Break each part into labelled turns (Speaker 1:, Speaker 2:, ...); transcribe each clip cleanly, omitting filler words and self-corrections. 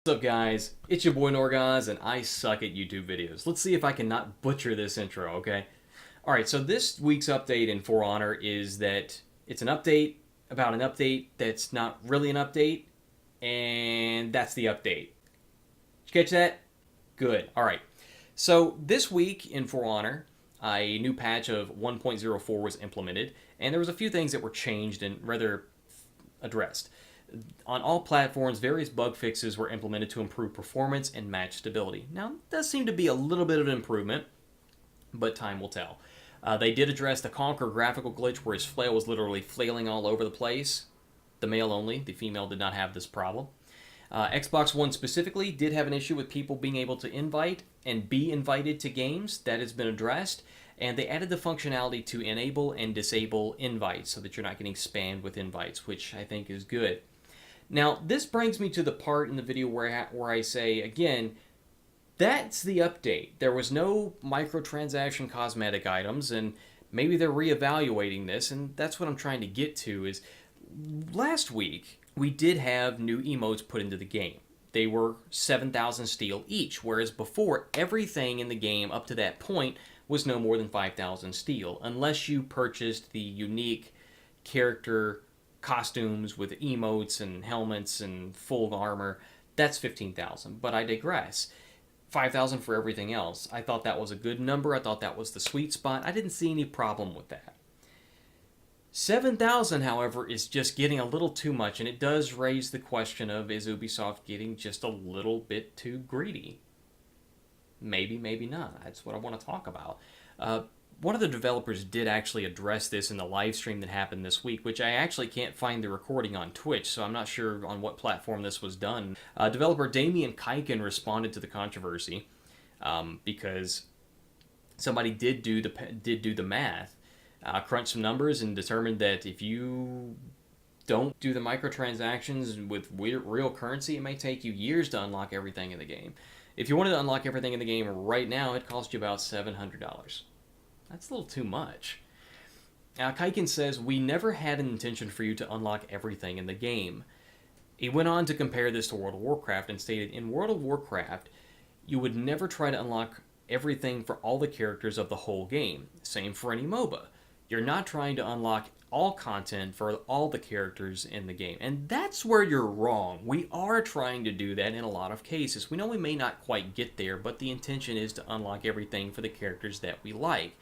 Speaker 1: What's up, guys? It's your boy Norgoz, and I suck at YouTube videos. Let's see if I can not butcher this intro, okay? Alright, so this week's update in For Honor is that it's an update about an update that's not really an update, and that's the update. Did you catch that? Good. Alright. So this week in For Honor, a new patch of 1.04 was implemented, and there was a few things that were changed and rather addressed. On all platforms, various bug fixes were implemented to improve performance and match stability. Now, it does seem to be a little bit of an improvement, but time will tell. They did address the Conquer graphical glitch where his flail was literally flailing all over the place. The male only, the female did not have this problem. Xbox One specifically did have an issue with people being able to invite and be invited to games. That has been addressed. And they added the functionality to enable and disable invites so that you're not getting spammed with invites, which I think is good. Now, this brings me to the part in the video where I say, again, that's the update. There was no microtransaction cosmetic items, and maybe they're reevaluating this, and that's what I'm trying to get to is last week, we did have new emotes put into the game. They were 7,000 steel each, whereas before, everything in the game up to that point was no more than 5,000 steel, unless you purchased the unique character costumes with emotes and helmets and full armor. That's 15,000, but I digress. 5,000 for everything else. I thought that was a good number. I thought that was the sweet spot. I didn't see any problem with that. 7,000, however, is just getting a little too much, and it does raise the question of, is Ubisoft getting just a little bit too greedy? Maybe, maybe not. That's what I want to talk about. One of the developers did actually address this in the live stream that happened this week, which I actually can't find the recording on Twitch, so I'm not sure on what platform this was done. Developer Damian Kaiken responded to the controversy because somebody did do the math, crunched some numbers, and determined that if you don't do the microtransactions with real currency, it may take you years to unlock everything in the game. If you wanted to unlock everything in the game right now, it cost you about $700. That's a little too much. Now, Kaiken says, we never had an intention for you to unlock everything in the game. He went on to compare this to World of Warcraft and stated, in World of Warcraft, you would never try to unlock everything for all the characters of the whole game. Same for any MOBA. You're not trying to unlock all content for all the characters in the game. And that's where you're wrong. We are trying to do that in a lot of cases. We know we may not quite get there, but the intention is to unlock everything for the characters that we like.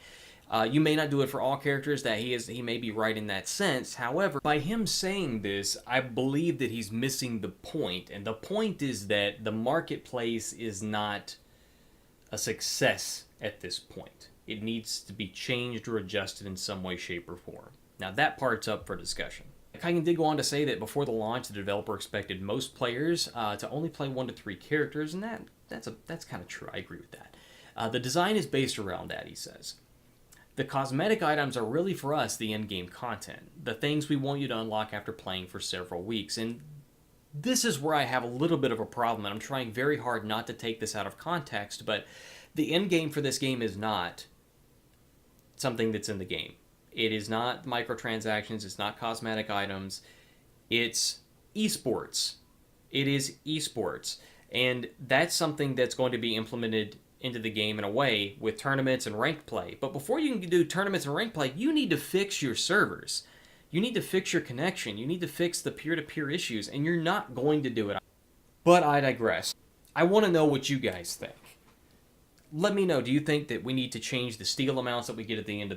Speaker 1: You may not do it for all characters, he may be right in that sense. However, by him saying this, I believe that he's missing the point. And the point is that the marketplace is not a success at this point. It needs to be changed or adjusted in some way, shape, or form. Now, that part's up for discussion. Kaiken did go on to say that before the launch, the developer expected most players to only play 1 to 3 characters, and that's kind of true. I agree with that. The design is based around that, he says. The cosmetic items are really, for us, the in-game content, the things we want you to unlock after playing for several weeks. And this is where I have a little bit of a problem, and I'm trying very hard not to take this out of context, but the end game for this game is not something that's in the game. It is not microtransactions, it's not cosmetic items, it's esports. It is esports. And that's something that's going to be implemented into the game in a way with tournaments and ranked play. But before you can do tournaments and ranked play, you need to fix your servers. You need to fix your connection. You need to fix the peer-to-peer issues, and you're not going to do it. But I digress. I want to know what you guys think. Let me know, do you think that we need to change the steel amounts that we get at the end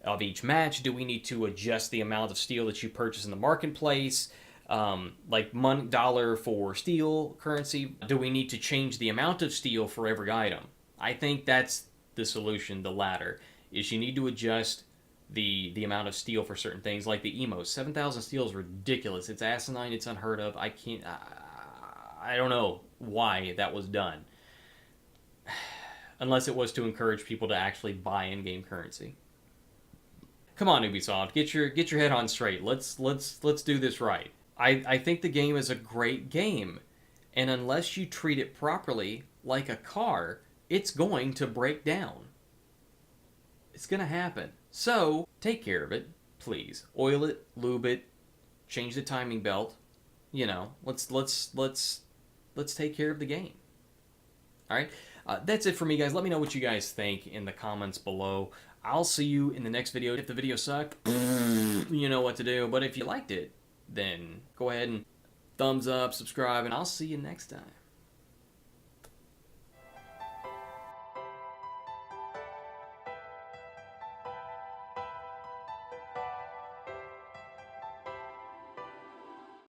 Speaker 1: of each match? Do we need to adjust the amount of steel that you purchase in the marketplace? Like $1 for steel currency? Do we need to change the amount of steel for every item? I think that's the solution, the latter, is you need to adjust the amount of steel for certain things, like the emotes. 7,000 steel is ridiculous. It's asinine. It's unheard of. I don't know why that was done. Unless it was to encourage people to actually buy in-game currency. Come on, Ubisoft, get your head on straight. Let's do this right. I think the game is a great game, and unless you treat it properly, like a car, it's going to break down. It's gonna happen. So take care of it, please. Oil it, lube it, change the timing belt. You know, let's let's take care of the game. All right, that's it for me, guys. Let me know what you guys think in the comments below. I'll see you in the next video. If the video sucked, you know what to do. But if you liked it, then go ahead and thumbs up, subscribe, and I'll see you next time.